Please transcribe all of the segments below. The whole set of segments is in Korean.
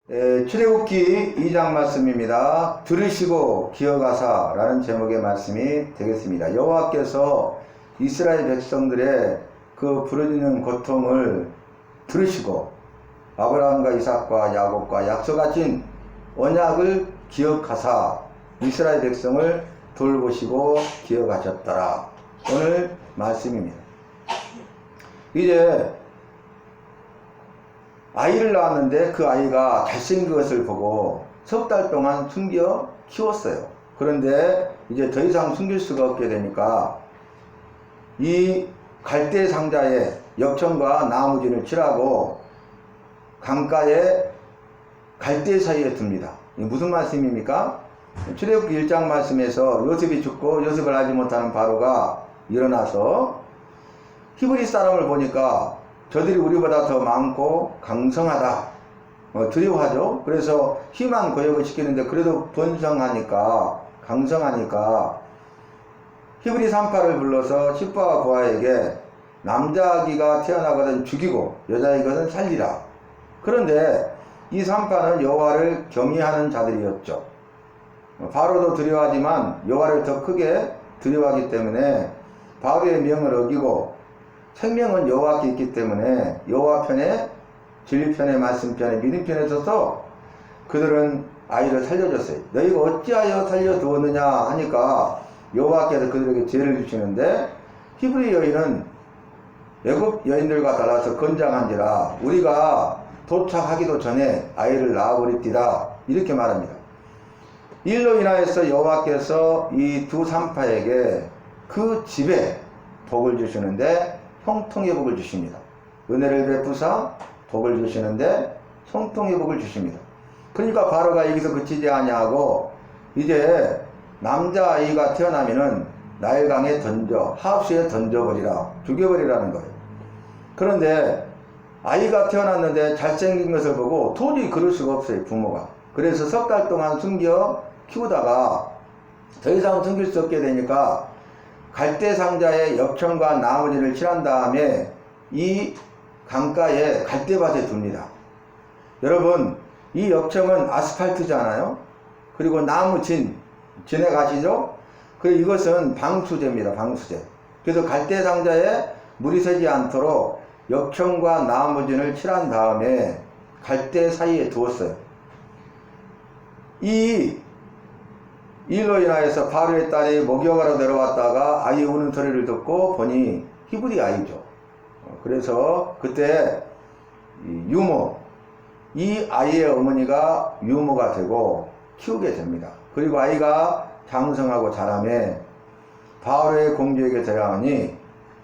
출애굽기 2장 말씀입니다. 들으시고 기억하사 라는 제목의 말씀이 되겠습니다. 여호와께서 이스라엘 백성들의 그 부르짖는 고통을 들으시고 아브라함과 이삭과 야곱과 약속하신 언약을 기억하사 이스라엘 백성을 돌보시고 기억하셨더라. 오늘 말씀입니다. 이제 아이를 낳았는데 그 아이가 잘생긴 것을 보고 석 달 동안 숨겨 키웠어요. 그런데 이제 더 이상 숨길 수가 없게 되니까 이 갈대 상자에 역청과 나무진을 칠하고 강가에 갈대 사이에 둡니다. 이게 무슨 말씀입니까? 출애굽기 1장 말씀에서 요셉이 죽고 요셉을 알지 못하는 바로가 일어나서 히브리 사람을 보니까 저들이 우리보다 더 많고 강성하다. 두려워하죠. 그래서 희망 고역을 시키는데 그래도 번성하니까 강성하니까 히브리 산파를 불러서 시바와 고아에게 남자아기가 태어나거든 죽이고 여자아기거든 살리라. 그런데 이 산파는 여호와를 경외하는 자들이었죠. 바로도 두려워하지만 여호와를 더 크게 두려워하기 때문에 바로의 명을 어기고 생명은 여호와께 있기 때문에 여호와 편에, 진리 편에, 말씀 편에, 믿음 편에 서서 그들은 아이를 살려줬어요. 너희가 어찌하여 살려두었느냐 하니까 여호와께서 그들에게 죄를 주시는데 히브리 여인은 애굽 여인들과 달라서 건장한지라 우리가 도착하기도 전에 아이를 낳아버렸디다 이렇게 말합니다. 일로 인하여서 여호와께서 이 두 산파에게 그 집에 복을 주시는데 형통의 복을 주십니다. 은혜를 베푸사 복을 주시는데 형통의 복을 주십니다. 그러니까 바로가 여기서 그치지 아니하고 이제 남자아이가 태어나면은 나일강에 던져 하수에 던져버리라, 죽여버리라는 거예요. 그런데 아이가 태어났는데 잘생긴 것을 보고 도저히 그럴 수가 없어요, 부모가. 그래서 석 달 동안 숨겨 키우다가 더 이상 숨길 수 없게 되니까 갈대 상자에 역청과 나무진을 칠한 다음에 이 강가에 갈대밭에 둡니다. 여러분, 이 역청은 아스팔트잖아요. 그리고 나무진, 진에 가시죠? 그리고 이것은 방수제입니다. 방수제. 그래서 갈대 상자에 물이 새지 않도록 역청과 나무진을 칠한 다음에 갈대 사이에 두었어요. 이 일로 인하여서 바로의 딸이 목욕하러 내려왔다가 아이 우는 소리를 듣고 보니 히브리 아이죠. 그래서 그때 유모, 이 아이의 어머니가 유모가 되고 키우게 됩니다. 그리고 아이가 장성하고 자라매 바로의 공주에게 데려가니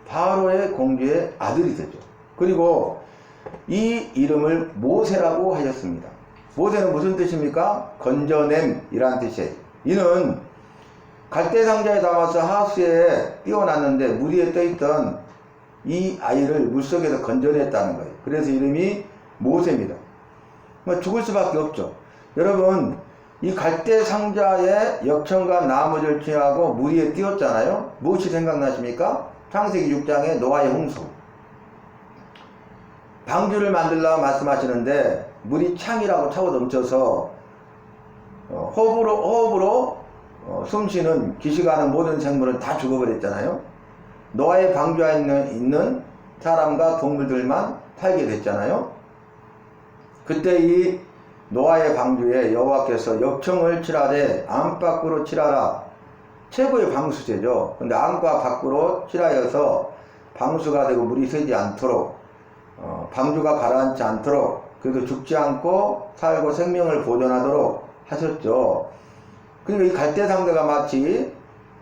바로의 공주의 아들이 되죠. 그리고 이 이름을 모세라고 하였습니다. 모세는 무슨 뜻입니까? 건져냄이란 뜻이에요. 이는 갈대 상자에 담아서 하수에 띄워놨는데 물 위에 떠있던 이 아이를 물속에서 건져냈다는 거예요. 그래서 이름이 모세입니다. 죽을 수밖에 없죠. 여러분, 이 갈대 상자에 역청과 나무를 취하고 물 위에 띄웠잖아요. 무엇이 생각나십니까? 창세기 6장의 노아의 홍수. 방주를 만들라 말씀하시는데 물이 창이라고 차고 넘쳐서 호흡으로 숨쉬는 기시가는 모든 생물은 다 죽어버렸잖아요. 노아의 방주에 있는 사람과 동물들만 살게 됐잖아요. 그때 이 노아의 방주에 여호와께서 역청을 칠하되 안팎으로 칠하라. 최고의 방수제죠. 근데 안과 밖으로 칠하여서 방수가 되고 물이 새지 않도록 방주가 가라앉지 않도록 그래도 죽지 않고 살고 생명을 보존하도록 하셨죠. 그리고 이 갈대 상자가 마치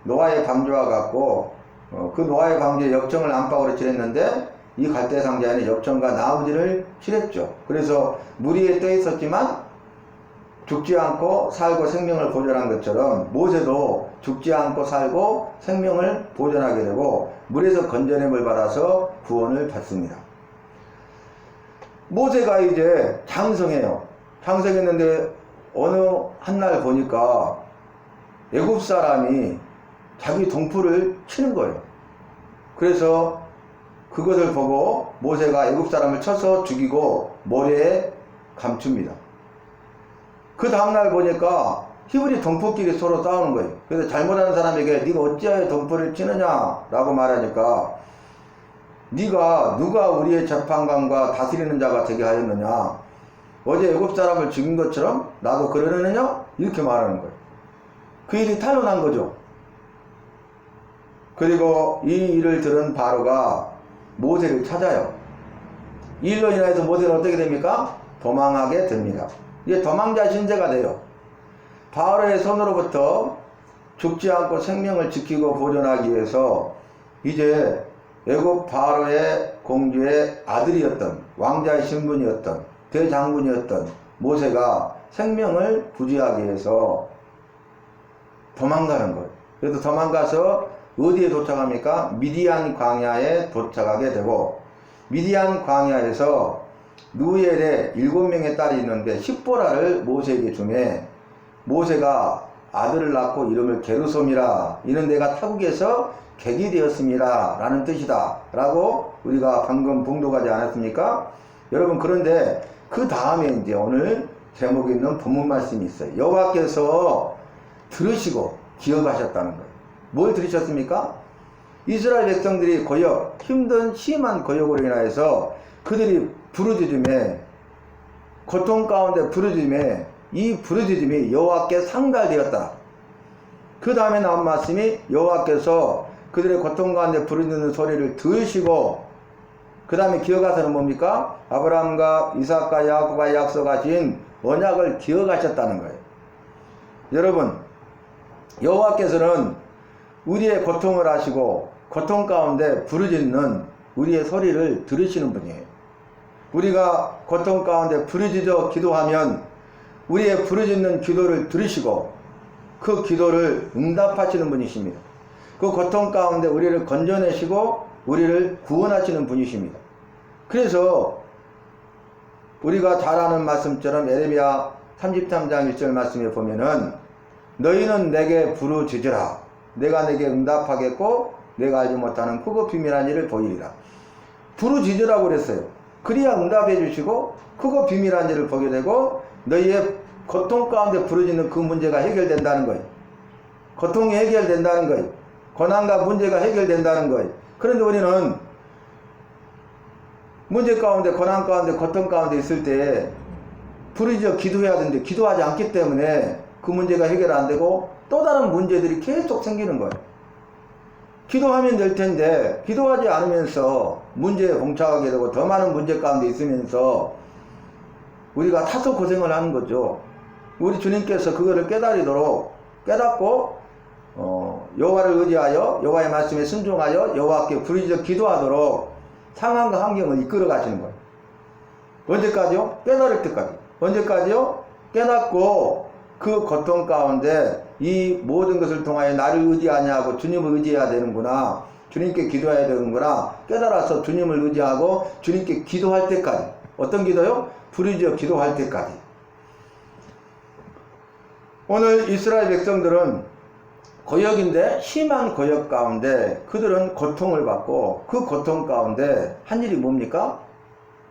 노아의 방주와 같고 그 노아의 방주에 역청을 안팎으로 칠했는데 이 갈대 상자에는 역청과 나무진을 칠했죠. 그래서 물 위에 떠 있었지만 죽지 않고 살고 생명을 보존한 것처럼 모세도 죽지 않고 살고 생명을 보존하게 되고 물에서 건져냄을 받아서 구원을 받습니다. 모세가 이제 장성해요. 장성했는데 어느 한날 보니까 애굽 사람이 자기 동풀을 치는 거예요. 그래서 그것을 보고 모세가 애굽 사람을 쳐서 죽이고 모래에 감춥니다. 그 다음날 보니까 히브리 동포끼리 서로 싸우는 거예요. 그래서 잘못하는 사람에게 네가 어찌하여 동포를 치느냐 라고 말하니까 네가 누가 우리의 재판관과 다스리는 자가 되게 하였느냐, 어제 애굽 사람을 죽인 것처럼 나도 그러느냐, 이렇게 말하는 거예요. 그 일이 탄로난 거죠. 그리고 이 일을 들은 바로가 모세를 찾아요. 이 일로 인해서 모세는 어떻게 됩니까? 도망하게 됩니다. 이게 도망자 신세가 돼요. 바로의 손으로부터 죽지 않고 생명을 지키고 보존하기 위해서 이제 애굽 바로의 공주의 아들이었던, 왕자의 신분이었던, 대장군이었던 모세가 생명을 부지하기 위해서 도망가는 거예요. 그래서 도망가서 어디에 도착합니까? 미디안 광야에 도착하게 되고, 미디안 광야에서 누엘의 7명의 딸이 있는데 십보라를 모세에게 주매 모세가 아들을 낳고 이름을 게르솜이라, 이는 내가 타국에서 객이 되었습니다 라는 뜻이다 라고 우리가 방금 봉독하지 않았습니까? 여러분, 그런데 그 다음에 이제 오늘 제목에 있는 본문 말씀이 있어요. 여호와께서 들으시고 기억하셨다는 거예요. 뭘 들으셨습니까? 이스라엘 백성들이 고역, 힘든 심한 고역으로 인하여서 그들이 부르짖음에, 고통 가운데 부르짖음에 이 부르짖음이 여호와께 상달되었다. 그 다음에 나온 말씀이 여호와께서 그들의 고통 가운데 부르짖는 소리를 들으시고, 그 다음에 기억하서는 뭡니까? 아브라함과 이삭과 야곱과 약속하신 언약을 기억하셨다는 거예요. 여러분, 여호와께서는 우리의 고통을 아시고 고통 가운데 부르짖는 우리의 소리를 들으시는 분이에요. 우리가 고통 가운데 부르짖어 기도하면 우리의 부르짖는 기도를 들으시고 그 기도를 응답하시는 분이십니다. 그 고통 가운데 우리를 건져내시고 우리를 구원하시는 분이십니다. 그래서 우리가 잘 아는 말씀처럼 에레미야 33장 1절 말씀에 보면은 너희는 내게 부르짖으라, 내가 내게 응답하겠고 내가 알지 못하는 크고 비밀한 일을 보이리라. 부르짖으라고 그랬어요. 그래야 응답해 주시고 크고 비밀한 일을 보게 되고 너희의 고통 가운데 부르짖는 그 문제가 해결된다는 거예요. 고통이 해결된다는 거예요. 고난과 문제가 해결된다는 거예요. 그런데 우리는 문제 가운데, 고난 가운데, 고통 가운데 있을 때 부르짖어 기도해야 되는데 기도하지 않기 때문에 그 문제가 해결 안 되고 또 다른 문제들이 계속 생기는 거예요. 기도하면 될 텐데 기도하지 않으면서 문제에 봉착하게 되고 더 많은 문제 가운데 있으면서 우리가 다소 고생을 하는 거죠. 우리 주님께서 그거를 깨닫고 여호와를 의지하여 여호와의 말씀에 순종하여 여호와께 부르짖어 기도하도록 상황과 환경을 이끌어 가시는 거예요. 언제까지요? 깨달을 때까지. 언제까지요? 깨닫고 그 고통 가운데 이 모든 것을 통하여 나를 의지하냐 하고 주님을 의지해야 되는구나, 주님께 기도해야 되는구나 깨달아서 주님을 의지하고 주님께 기도할 때까지. 어떤 기도요? 부르짖어 기도할 때까지. 오늘 이스라엘 백성들은 고역인데 심한 고역 가운데 그들은 고통을 받고 그 고통 가운데 한 일이 뭡니까?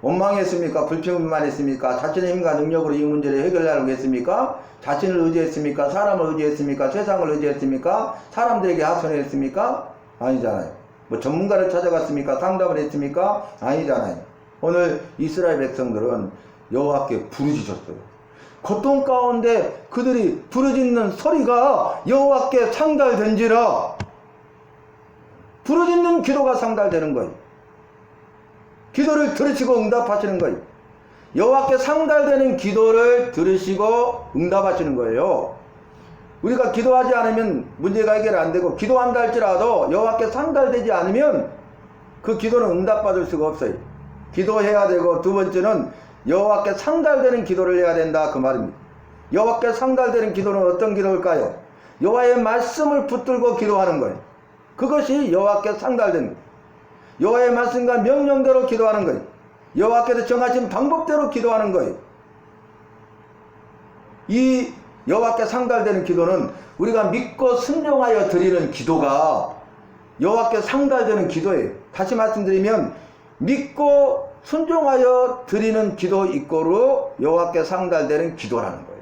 원망했습니까? 불평만했습니까? 자신의 힘과 능력으로 이 문제를 해결하려고 했습니까? 자신을 의지했습니까? 사람을 의지했습니까? 세상을 의지했습니까? 사람들에게 하소연했습니까? 아니잖아요. 뭐 전문가를 찾아갔습니까? 상담을 했습니까? 아니잖아요. 오늘 이스라엘 백성들은 여호와께 부르짖었어요. 고통 가운데 그들이 부르짖는 소리가 여호와께 상달된지라. 부르짖는 기도가 상달되는 거예요. 기도를 들으시고 응답하시는 거예요. 여호와께 상달되는 기도를 들으시고 응답하시는 거예요. 우리가 기도하지 않으면 문제가 해결 안 되고, 기도한다 할지라도 여호와께 상달되지 않으면 그 기도는 응답받을 수가 없어요. 기도해야 되고, 두 번째는 여호와께 상달되는 기도를 해야 된다, 그 말입니다. 여호와께 상달되는 기도는 어떤 기도일까요? 여호와의 말씀을 붙들고 기도하는 거예요. 그것이 여호와께 상달되는 거예요. 여호와의 말씀과 명령대로 기도하는 거예요. 여호와께서 정하신 방법대로 기도하는 거예요. 이 여호와께 상달되는 기도는 우리가 믿고 순종하여 드리는 기도가 여호와께 상달되는 기도예요. 다시 말씀드리면 믿고 순종하여 드리는 기도 이꼬로 여호와께 상달되는 기도라는 거예요.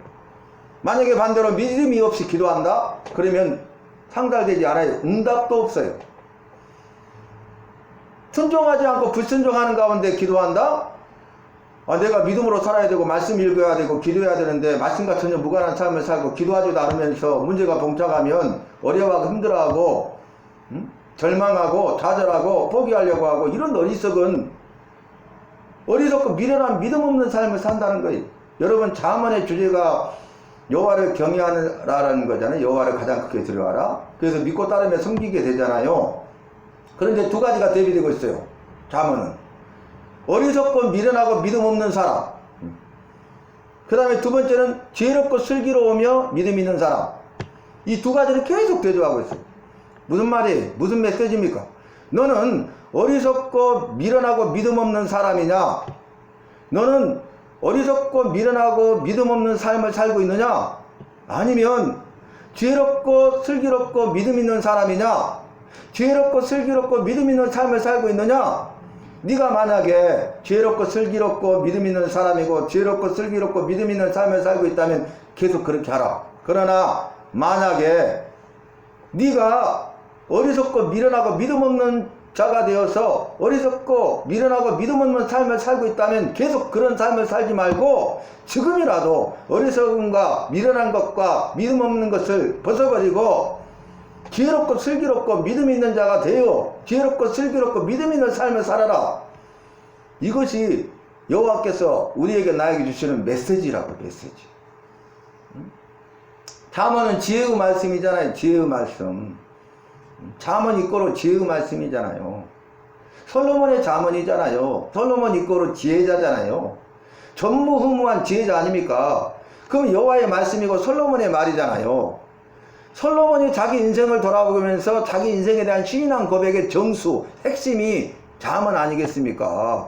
만약에 반대로 믿음이 없이 기도한다? 그러면 상달되지 않아요. 응답도 없어요. 순종하지 않고 불순종하는 가운데 기도한다? 내가 믿음으로 살아야 되고 말씀 읽어야 되고 기도해야 되는데 말씀과 전혀 무관한 삶을 살고 기도하지도 않으면서 문제가 봉착하면 어려워하고 힘들어하고 절망하고 좌절하고 포기하려고 하고, 이런 어리석고 미련한 믿음 없는 삶을 산다는 거예요. 여러분, 잠언의 주제가 여호와를 경외하라는 거잖아요. 여호와를 가장 크게 두려워하라. 그래서 믿고 따르며 섬기게 되잖아요. 그런데 두 가지가 대비되고 있어요. 잠언은 어리석고 미련하고 믿음 없는 사람, 그 다음에 두 번째는 지혜롭고 슬기로우며 믿음 있는 사람. 이 두 가지를 계속 대조하고 있어요. 무슨 말이에요? 무슨 메시지입니까? 너는 어리석고 미련하고 믿음 없는 사람이냐? 너는 어리석고 미련하고 믿음 없는 삶을 살고 있느냐? 아니면 지혜롭고 슬기롭고 믿음 있는 사람이냐? 지혜롭고 슬기롭고 믿음 있는 삶을 살고 있느냐? 네가 만약에 지혜롭고 슬기롭고 믿음 있는 사람이고 지혜롭고 슬기롭고 믿음 있는 삶을 살고 있다면 계속 그렇게 하라. 그러나 만약에 네가 어리석고 미련하고 믿음 없는 자가 되어서 어리석고 미련하고 믿음 없는 삶을 살고 있다면 계속 그런 삶을 살지 말고 지금이라도 어리석음과 미련한 것과 믿음 없는 것을 벗어버리고 지혜롭고 슬기롭고 믿음 있는 자가 되어 지혜롭고 슬기롭고 믿음 있는 삶을 살아라. 이것이 여호와께서 우리에게 나에게 주시는 메시지라고. 메시지. 잠언은 지혜의 말씀이잖아요. 지혜의 말씀. 잠언 이꼬로 지혜의 말씀이잖아요. 솔로몬의 잠언이잖아요. 솔로몬 이꼬로 지혜자잖아요. 전무후무한 지혜자 아닙니까? 그럼 여호와의 말씀이고 솔로몬의 말이잖아요. 솔로몬이 자기 인생을 돌아보면서 자기 인생에 대한 신앙 고백의 정수, 핵심이 잠언 아니겠습니까?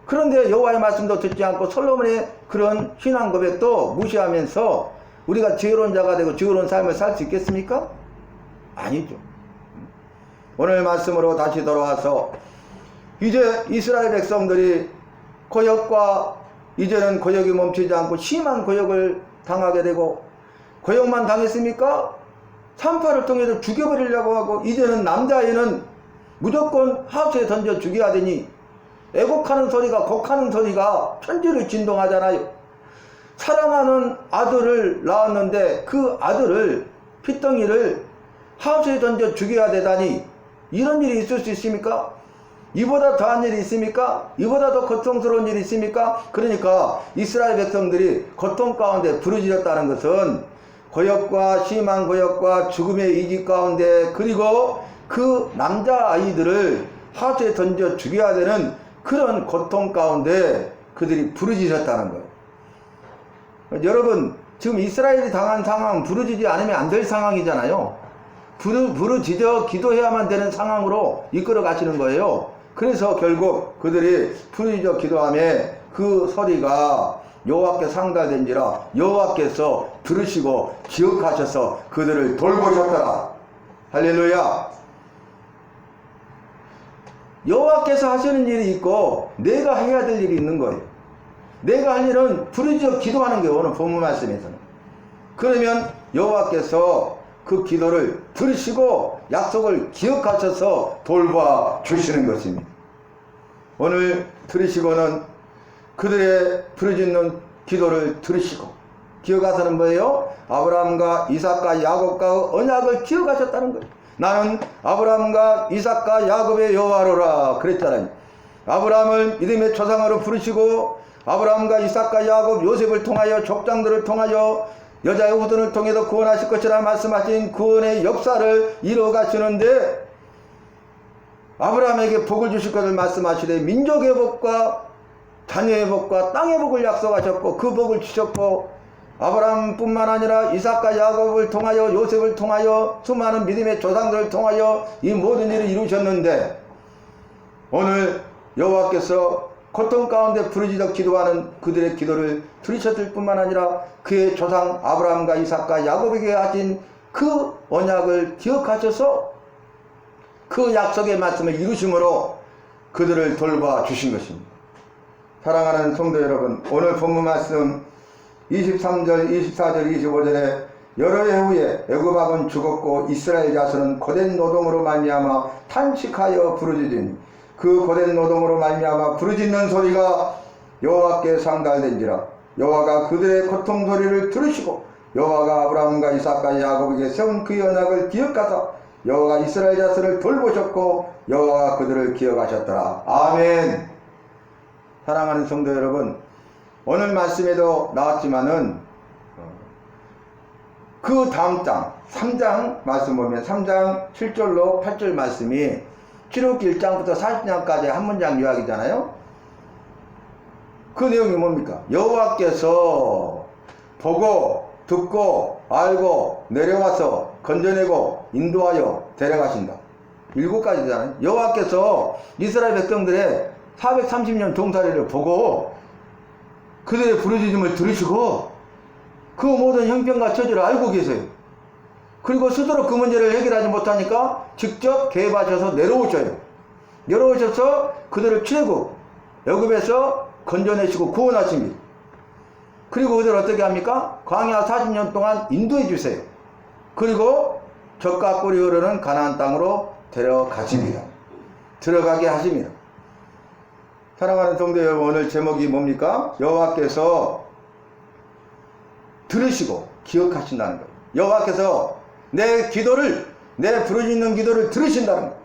그런데 여호와의 말씀도 듣지 않고 솔로몬의 그런 신앙 고백도 무시하면서 우리가 지혜로운 자가 되고 지혜로운 삶을 살 수 있겠습니까? 아니죠. 오늘 말씀으로 다시 돌아와서 이제 이스라엘 백성들이 고역과 이제는 고역이 멈추지 않고 심한 고역을 당하게 되고, 고역만 당했습니까? 산파를 통해서 죽여버리려고 하고, 이제는 남자애는 무조건 하수에 던져 죽여야 되니 애곡하는 소리가 곡하는 소리가 천지를 진동하잖아요. 사랑하는 아들을 낳았는데 그 아들을 핏덩이를 하수에 던져 죽여야 되다니, 이런 일이 있을 수 있습니까? 이보다 더한 일이 있습니까? 이보다 더 고통스러운 일이 있습니까? 그러니까 이스라엘 백성들이 고통 가운데 부르짖었다는 것은 고역과 심한 고역과 죽음의 이기 가운데, 그리고 그 남자아이들을 하수에 던져 죽여야 되는 그런 고통 가운데 그들이 부르짖었다는 거예요. 여러분, 지금 이스라엘이 당한 상황은 부르짖지 않으면 안 될 상황이잖아요. 부르짖어 기도해야만 되는 상황으로 이끌어 가시는 거예요. 그래서 결국 그들이 부르짖어 기도하며 그 소리가 여호와께 상달된지라 여호와께서 들으시고 기억하셔서 그들을 돌보셨더라. 할렐루야. 여호와께서 하시는 일이 있고 내가 해야 될 일이 있는 거예요. 내가 할 일은 부르짖어 기도하는 거예요. 오늘 본문 말씀에서는. 그러면 여호와께서 그 기도를 들으시고 약속을 기억하셔서 돌봐 주시는 것입니다. 오늘 들으시고는 그들의 부르짖는 기도를 들으시고 기억하서는 뭐예요? 아브라함과 이삭과 야곱과 언약을 기억하셨다는 거예요. 나는 아브라함과 이삭과 야곱의 여호와로라 그랬잖아요. 아브라함을 믿음의 조상으로 부르시고 아브라함과 이삭과 야곱, 요셉을 통하여 족장들을 통하여 여자의 후손을 통해서 구원하실 것이라 말씀하신 구원의 역사를 이루어가시는데, 아브라함에게 복을 주실 것을 말씀하시되 민족의 복과 자녀의 복과 땅의 복을 약속하셨고 그 복을 주셨고, 아브라함뿐만 아니라 이삭과 야곱을 통하여 요셉을 통하여 수많은 믿음의 조상들을 통하여 이 모든 일을 이루셨는데, 오늘 여호와께서 고통 가운데 부르짖어 기도하는 그들의 기도를 들으셨을 뿐만 아니라 그의 조상 아브라함과 이삭과 야곱에게 하신 그 언약을 기억하셔서 그 약속의 말씀을 이루심으로 그들을 돌봐 주신 것입니다. 사랑하는 성도 여러분, 오늘 본문 말씀 23절, 24절, 25절에 여러 해 후에 애굽왕은 죽었고 이스라엘 자손은 고된 노동으로 말미암아 탄식하여 부르짖으니 그 고된 노동으로 말미암아 부르짖는 소리가 여호와께 상달된지라. 여호와가 그들의 고통 소리를 들으시고 여호와가 아브라함과 이삭과 야곱에게 세운 그 언약을 기억하사 여호와가 이스라엘 자손을 돌보셨고 여호와가 그들을 기억하셨더라. 아멘. 사랑하는 성도 여러분, 오늘 말씀에도 나왔지만은 그 다음 장 3장 말씀 보면 3장 7절로 8절 말씀이 출애굽기 1장부터 40장까지 한 문장 요약이잖아요. 그 내용이 뭡니까? 여호와께서 보고 듣고 알고 내려와서 건져내고 인도하여 데려가신다. 7가지잖아요. 여호와께서 이스라엘 백성들의 430년 종살이를 보고 그들의 부르짖음을 들으시고 그 모든 형편과 처지를 알고 계세요. 그리고 스스로 그 문제를 해결하지 못하니까 직접 개입하셔서 내려오셔서 그들을 출애굽 애굽에서 건져내시고 구원하십니다. 그리고 그들을 어떻게 합니까? 광야 40년 동안 인도해 주세요. 그리고 젖과 꿀이 흐르는 가나안 땅으로 데려가십니다. 들어가게 하십니다. 사랑하는 성도 여러분, 오늘 제목이 뭡니까? 여호와께서 들으시고 기억하신다는 거예요. 여호와께서 내 기도를, 내 부르짖는 기도를 들으신다는 거예요.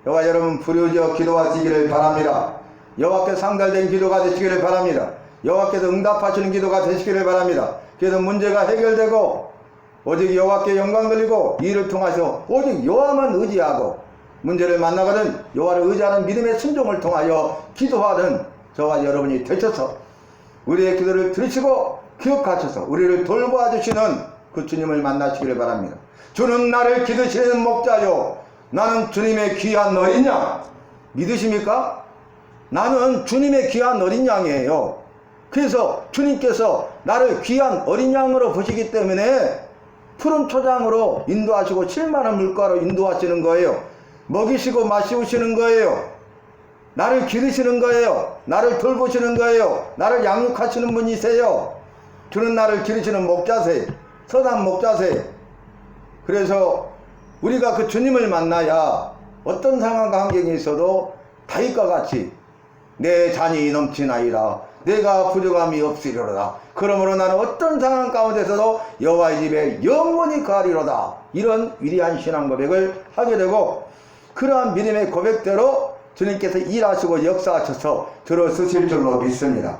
여호와 여러분 부르짖어 기도하시기를 바랍니다. 여호와께 상달된 기도가 되시기를 바랍니다. 여호와께서 응답하시는 기도가 되시기를 바랍니다. 그래서 문제가 해결되고 오직 여호와께 영광 돌리고 이를 통하여 오직 여호와만 의지하고 문제를 만나거든 여호와를 의지하는 믿음의 순종을 통하여 기도하는 저와 여러분이 되셔서 우리의 기도를 들으시고 기억하셔서 우리를 돌보아 주시는 그 주님을 만나시기를 바랍니다. 주는 나를 기르시는 목자요 나는 주님의 귀한 어린 양. 믿으십니까? 나는 주님의 귀한 어린 양이에요. 그래서 주님께서 나를 귀한 어린 양으로 보시기 때문에 푸른 초장으로 인도하시고 7만원 물가로 인도하시는 거예요. 먹이시고 마시우시는 거예요. 나를 기르시는 거예요. 나를 돌보시는 거예요. 나를 양육하시는 분이세요. 주는 나를 기르시는 목자세요. 선한 목자세요. 그래서 우리가 그 주님을 만나야 어떤 상황과 환경이 있어도 다윗과 같이 내 잔이 넘치나이다. 내가 부족함이 없으리로다. 그러므로 나는 어떤 상황 가운데서도 여호와의 집에 영원히 거하리로다. 이런 위대한 신앙 고백을 하게 되고 그러한 믿음의 고백대로 주님께서 일하시고 역사하셔서 들어서실 줄로 믿습니다.